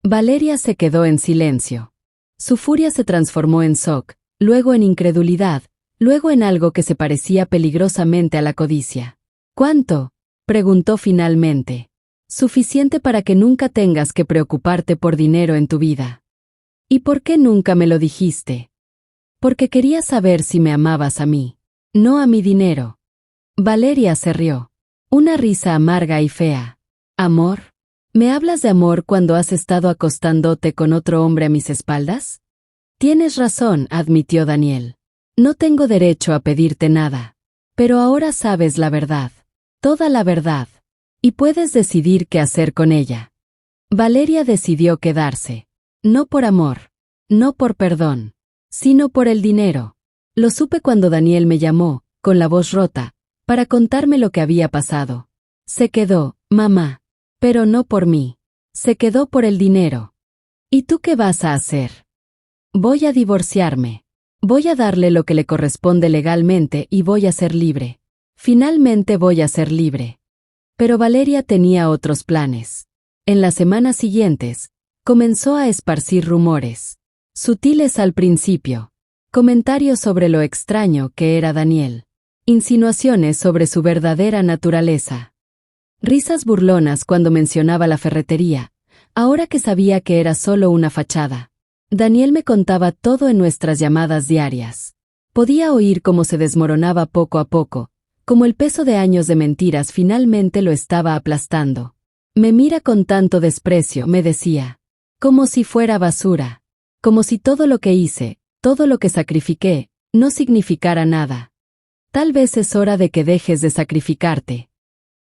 [SPEAKER 1] Valeria se quedó en silencio. Su furia se transformó en shock, luego en incredulidad, luego en algo que se parecía peligrosamente a la codicia. ¿Cuánto?, preguntó finalmente. Suficiente para que nunca tengas que preocuparte por dinero en tu vida. ¿Y por qué nunca me lo dijiste? Porque quería saber si me amabas a mí, no a mi dinero. Valeria se rió. Una risa amarga y fea. ¿Amor? ¿Me hablas de amor cuando has estado acostándote con otro hombre a mis espaldas? Tienes razón, admitió Daniel. No tengo derecho a pedirte nada. Pero ahora sabes la verdad. Toda la verdad. Y puedes decidir qué hacer con ella. Valeria decidió quedarse. No por amor. No por perdón. Sino por el dinero. Lo supe cuando Daniel me llamó, con la voz rota, para contarme lo que había pasado. Se quedó, mamá. Pero no por mí. Se quedó por el dinero. ¿Y tú qué vas a hacer? Voy a divorciarme. Voy a darle lo que le corresponde legalmente y voy a ser libre. Finalmente voy a ser libre. Pero Valeria tenía otros planes. En las semanas siguientes, comenzó a esparcir rumores. Sutiles al principio. Comentarios sobre lo extraño que era Daniel. Insinuaciones sobre su verdadera naturaleza. Risas burlonas cuando mencionaba la ferretería, Ahora que sabía que era solo una fachada. Daniel me contaba todo en nuestras llamadas diarias. Podía oír cómo se desmoronaba poco a poco, como el peso de años de mentiras finalmente lo estaba aplastando. Me mira con tanto desprecio, me decía. Como si fuera basura. Como si todo lo que hice, todo lo que sacrifiqué, no significara nada. Tal vez es hora de que dejes de sacrificarte.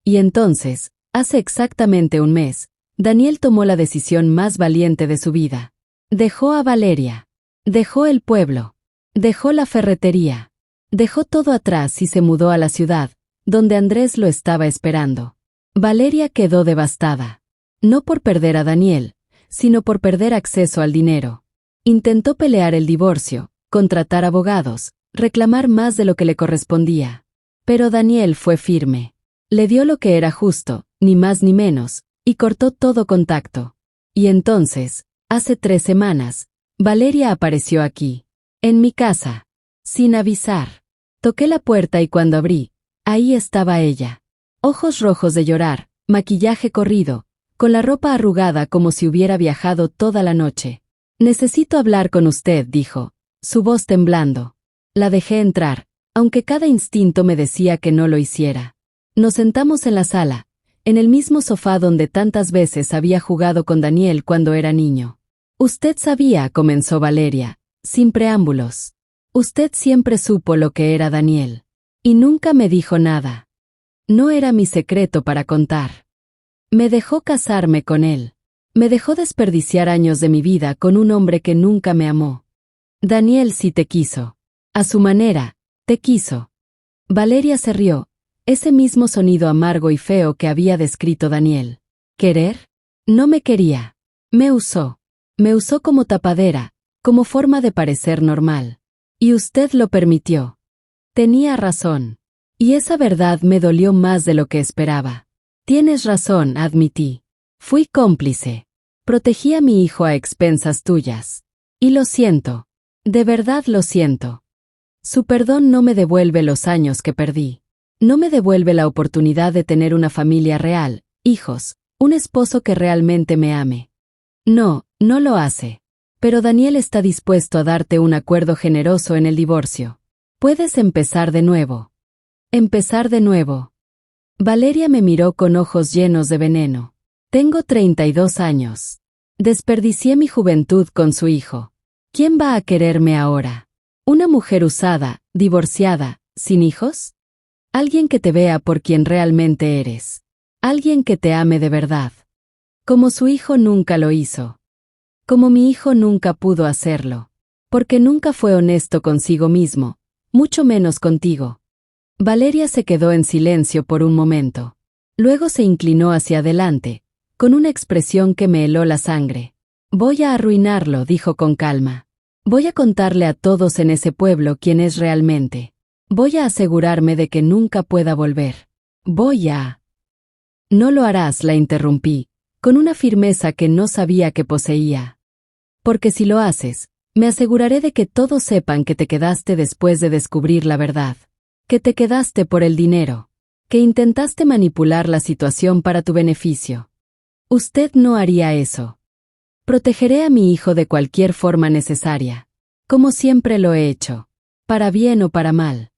[SPEAKER 1] Y entonces, hace exactamente un mes, Daniel tomó la decisión más valiente de su vida. Dejó a Valeria. Dejó el pueblo. Dejó la ferretería. Dejó todo atrás y se mudó a la ciudad, donde Andrés lo estaba esperando. Valeria quedó devastada. No por perder a Daniel, sino por perder acceso al dinero. Intentó pelear el divorcio, contratar abogados, reclamar más de lo que le correspondía. Pero Daniel fue firme. Le dio lo que era justo, ni más ni menos, y cortó todo contacto. Y entonces, hace 3 semanas, Valeria apareció aquí, en mi casa, sin avisar. Toqué la puerta y cuando abrí, ahí estaba ella. Ojos rojos de llorar, maquillaje corrido, con la ropa arrugada como si hubiera viajado toda la noche. Necesito hablar con usted, dijo, su voz temblando. La dejé entrar, aunque cada instinto me decía que no lo hiciera. Nos sentamos en la sala, en el mismo sofá donde tantas veces había jugado con Daniel cuando era niño. Usted sabía, comenzó Valeria, sin preámbulos. Usted siempre supo lo que era Daniel. Y nunca me dijo nada. No era mi secreto para contar. Me dejó casarme con él. Me dejó desperdiciar años de mi vida con un hombre que nunca me amó. Daniel sí te quiso. A su manera, te quiso. Valeria se rió, ese mismo sonido amargo y feo que había descrito Daniel. ¿Querer? No me quería. Me usó. Me usó como tapadera, como forma de parecer normal. Y usted lo permitió. Tenía razón. Y esa verdad me dolió más de lo que esperaba. Tienes razón, admití. Fui cómplice. Protegí a mi hijo a expensas tuyas. Y lo siento. De verdad lo siento. Su perdón no me devuelve los años que perdí. No me devuelve la oportunidad de tener una familia real, hijos, un esposo que realmente me ame. No, no lo hace. Pero Daniel está dispuesto a darte un acuerdo generoso en el divorcio. Puedes empezar de nuevo. Empezar de nuevo. Valeria me miró con ojos llenos de veneno. Tengo 32 años. Desperdicié mi juventud con su hijo. ¿Quién va a quererme ahora? ¿Una mujer usada, divorciada, sin hijos? Alguien que te vea por quien realmente eres. Alguien que te ame de verdad. Como su hijo nunca lo hizo. Como mi hijo nunca pudo hacerlo. Porque nunca fue honesto consigo mismo, mucho menos contigo. Valeria se quedó en silencio por un momento. Luego se inclinó hacia adelante, con una expresión que me heló la sangre. Voy a arruinarlo, dijo con calma. Voy a contarle a todos en ese pueblo quién es realmente. Voy a asegurarme de que nunca pueda volver. Voy a... No lo harás, la interrumpí, con una firmeza que no sabía que poseía. Porque si lo haces, me aseguraré de que todos sepan que te quedaste después de descubrir la verdad. Que te quedaste por el dinero. Que intentaste manipular la situación para tu beneficio. Usted no haría eso. Protegeré a mi hijo de cualquier forma necesaria. Como siempre lo he hecho. Para bien o para mal.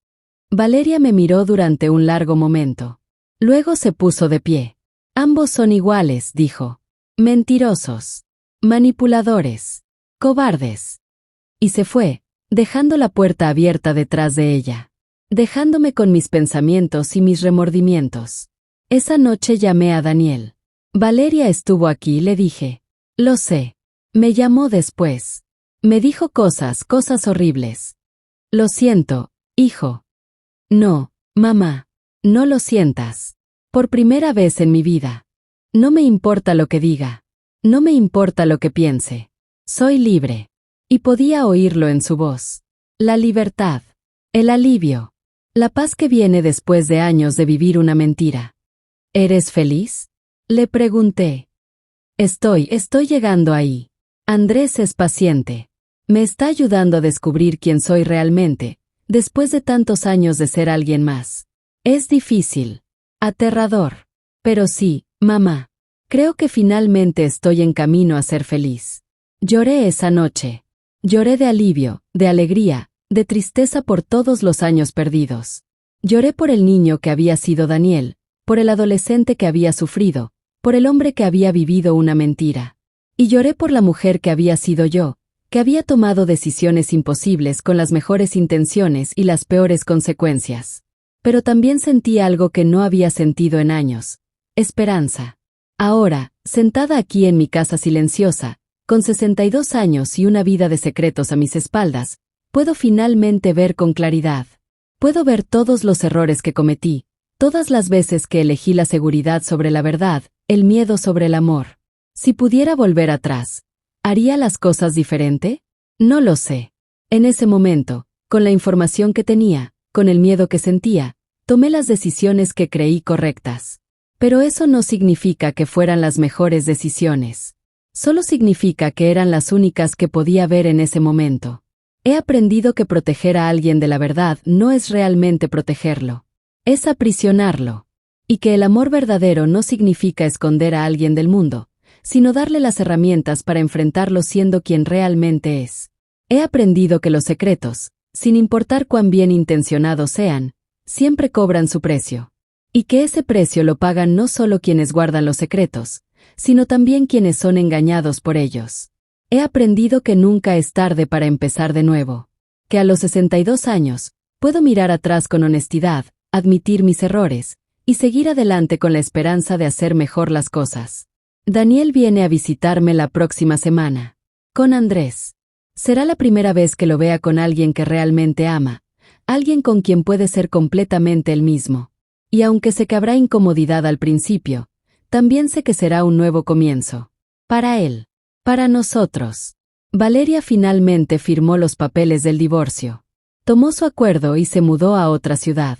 [SPEAKER 1] Valeria me miró durante un largo momento. Luego se puso de pie. Ambos son iguales, dijo. Mentirosos. Manipuladores. Cobardes. Y se fue, dejando la puerta abierta detrás de ella. Dejándome con mis pensamientos y mis remordimientos. Esa noche llamé a Daniel. Valeria estuvo aquí, le dije. Lo sé. Me llamó después. Me dijo cosas horribles. Lo siento, hijo. No, mamá. No lo sientas. Por primera vez en mi vida. No me importa lo que diga. No me importa lo que piense. Soy libre. Y podía oírlo en su voz. La libertad. El alivio. La paz que viene después de años de vivir una mentira. ¿Eres feliz? Le pregunté. Estoy llegando ahí. Andrés es paciente. Me está ayudando a descubrir quién soy realmente, después de tantos años de ser alguien más. Es difícil. Aterrador. Pero sí, mamá. Creo que finalmente estoy en camino a ser feliz. Lloré esa noche. Lloré de alivio, de alegría, de tristeza por todos los años perdidos. Lloré por el niño que había sido Daniel, por el adolescente que había sufrido, por el hombre que había vivido una mentira. Y lloré por la mujer que había sido yo, que había tomado decisiones imposibles con las mejores intenciones y las peores consecuencias. Pero también sentí algo que no había sentido en años: esperanza. Ahora, sentada aquí en mi casa silenciosa, con 62 años y una vida de secretos a mis espaldas, puedo finalmente ver con claridad. Puedo ver todos los errores que cometí, todas las veces que elegí la seguridad sobre la verdad, el miedo sobre el amor. Si pudiera volver atrás, ¿haría las cosas diferente? No lo sé. En ese momento, con la información que tenía, con el miedo que sentía, tomé las decisiones que creí correctas. Pero eso no significa que fueran las mejores decisiones. Solo significa que eran las únicas que podía ver en ese momento. He aprendido que proteger a alguien de la verdad no es realmente protegerlo. Es aprisionarlo. Y que el amor verdadero no significa esconder a alguien del mundo, sino darle las herramientas para enfrentarlo siendo quien realmente es. He aprendido que los secretos, sin importar cuán bien intencionados sean, siempre cobran su precio. Y que ese precio lo pagan no solo quienes guardan los secretos, sino también quienes son engañados por ellos. He aprendido que nunca es tarde para empezar de nuevo. Que a los 62 años, puedo mirar atrás con honestidad, admitir mis errores, y seguir adelante con la esperanza de hacer mejor las cosas. Daniel viene a visitarme la próxima semana. Con Andrés. Será la primera vez que lo vea con alguien que realmente ama, alguien con quien puede ser completamente el mismo. Y aunque sé que habrá incomodidad al principio, también sé que será un nuevo comienzo. Para él. Para nosotros. Valeria finalmente firmó los papeles del divorcio. Tomó su acuerdo y se mudó a otra ciudad.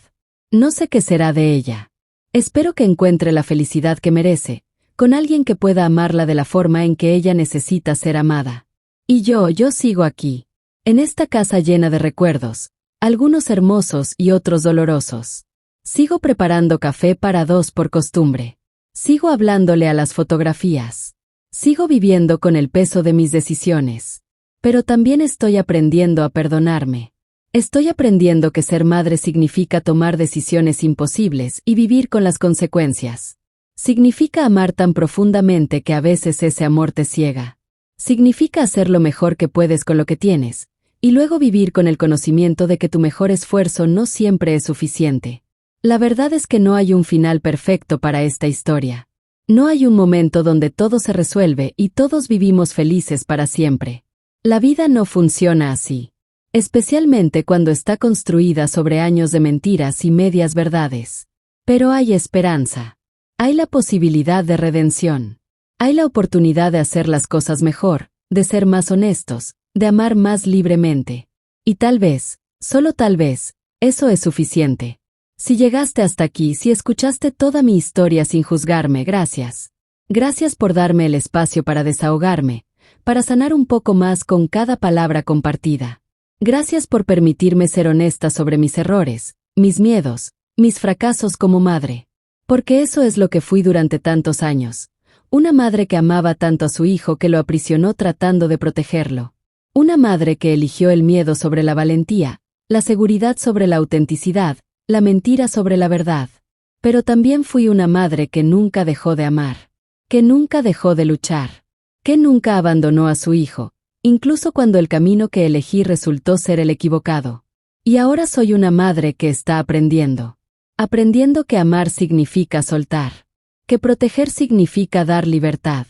[SPEAKER 1] No sé qué será de ella. Espero que encuentre la felicidad que merece, con alguien que pueda amarla de la forma en que ella necesita ser amada. Y yo sigo aquí, en esta casa llena de recuerdos, algunos hermosos y otros dolorosos. Sigo preparando café para dos por costumbre. Sigo hablándole a las fotografías. Sigo viviendo con el peso de mis decisiones. Pero también estoy aprendiendo a perdonarme. Estoy aprendiendo que ser madre significa tomar decisiones imposibles y vivir con las consecuencias. Significa amar tan profundamente que a veces ese amor te ciega. Significa hacer lo mejor que puedes con lo que tienes, y luego vivir con el conocimiento de que tu mejor esfuerzo no siempre es suficiente. La verdad es que no hay un final perfecto para esta historia. No hay un momento donde todo se resuelve y todos vivimos felices para siempre. La vida no funciona así. Especialmente cuando está construida sobre años de mentiras y medias verdades. Pero hay esperanza. Hay la posibilidad de redención. Hay la oportunidad de hacer las cosas mejor, de ser más honestos, de amar más libremente. Y tal vez, solo tal vez, eso es suficiente. Si llegaste hasta aquí, si escuchaste toda mi historia sin juzgarme, gracias. Gracias por darme el espacio para desahogarme, para sanar un poco más con cada palabra compartida. Gracias por permitirme ser honesta sobre mis errores, mis miedos, mis fracasos como madre. Porque eso es lo que fui durante tantos años. Una madre que amaba tanto a su hijo que lo aprisionó tratando de protegerlo. Una madre que eligió el miedo sobre la valentía, la seguridad sobre la autenticidad, la mentira sobre la verdad. Pero también fui una madre que nunca dejó de amar, que nunca dejó de luchar, que nunca abandonó a su hijo, incluso cuando el camino que elegí resultó ser el equivocado. Y ahora soy una madre que está aprendiendo. Aprendiendo que amar significa soltar, que proteger significa dar libertad,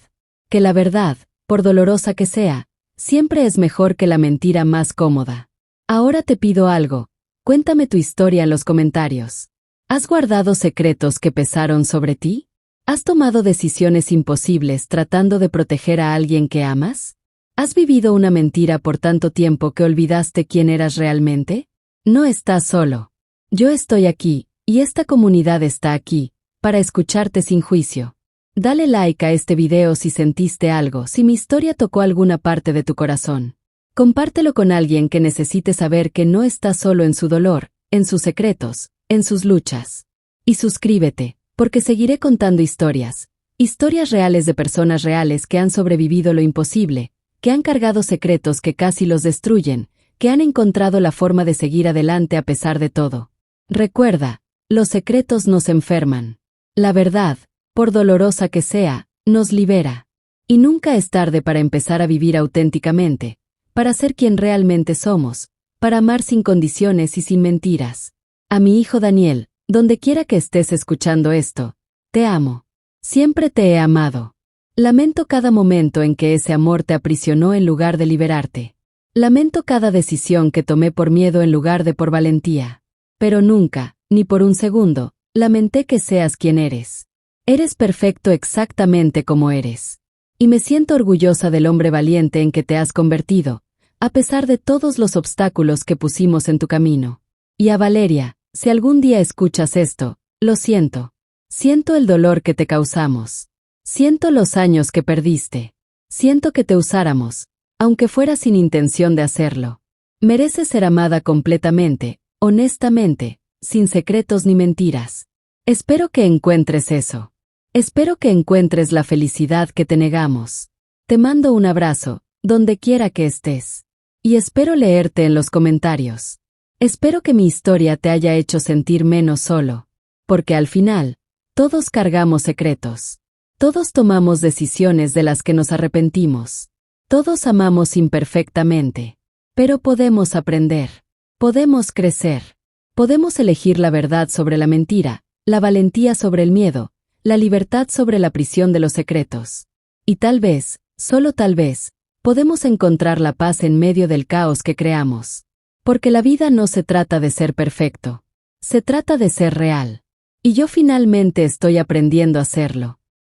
[SPEAKER 1] que la verdad, por dolorosa que sea, siempre es mejor que la mentira más cómoda. Ahora te pido algo. Cuéntame tu historia en los comentarios. ¿Has guardado secretos que pesaron sobre ti? ¿Has tomado decisiones imposibles tratando de proteger a alguien que amas? ¿Has vivido una mentira por tanto tiempo que olvidaste quién eras realmente? No estás solo. Yo estoy aquí, y esta comunidad está aquí, para escucharte sin juicio. Dale like a este video si sentiste algo, si mi historia tocó alguna parte de tu corazón. Compártelo con alguien que necesite saber que no está solo en su dolor, en sus secretos, en sus luchas. Y suscríbete, porque seguiré contando historias, Historias reales de personas reales que han sobrevivido lo imposible, que han cargado secretos que casi los destruyen, que han encontrado la forma de seguir adelante a pesar de todo. Recuerda, los secretos nos enferman. La verdad, por dolorosa que sea, nos libera. Y nunca es tarde para empezar a vivir auténticamente, para ser quien realmente somos, para amar sin condiciones y sin mentiras. A mi hijo Daniel, donde quiera que estés escuchando esto, te amo. Siempre te he amado. Lamento cada momento en que ese amor te aprisionó en lugar de liberarte. Lamento cada decisión que tomé por miedo en lugar de por valentía. Pero nunca, ni por un segundo, lamenté que seas quien eres. Eres perfecto exactamente como eres. Y me siento orgullosa del hombre valiente en que te has convertido, a pesar de todos los obstáculos que pusimos en tu camino. Y a Valeria, si algún día escuchas esto, lo siento. Siento el dolor que te causamos. Siento los años que perdiste. Siento que te usáramos, aunque fuera sin intención de hacerlo. Mereces ser amada completamente, honestamente, sin secretos ni mentiras. Espero que encuentres eso. Espero que encuentres la felicidad que te negamos. Te mando un abrazo, donde quiera que estés. Y espero leerte en los comentarios. Espero que mi historia te haya hecho sentir menos solo. Porque al final, todos cargamos secretos. Todos tomamos decisiones de las que nos arrepentimos. Todos amamos imperfectamente. Pero podemos aprender. Podemos crecer. Podemos elegir la verdad sobre la mentira, la valentía sobre el miedo, la libertad sobre la prisión de los secretos. Y tal vez, solo tal vez, podemos encontrar la paz en medio del caos que creamos. Porque la vida no se trata de ser perfecto. Se trata de ser real. Y yo finalmente estoy aprendiendo a hacerlo.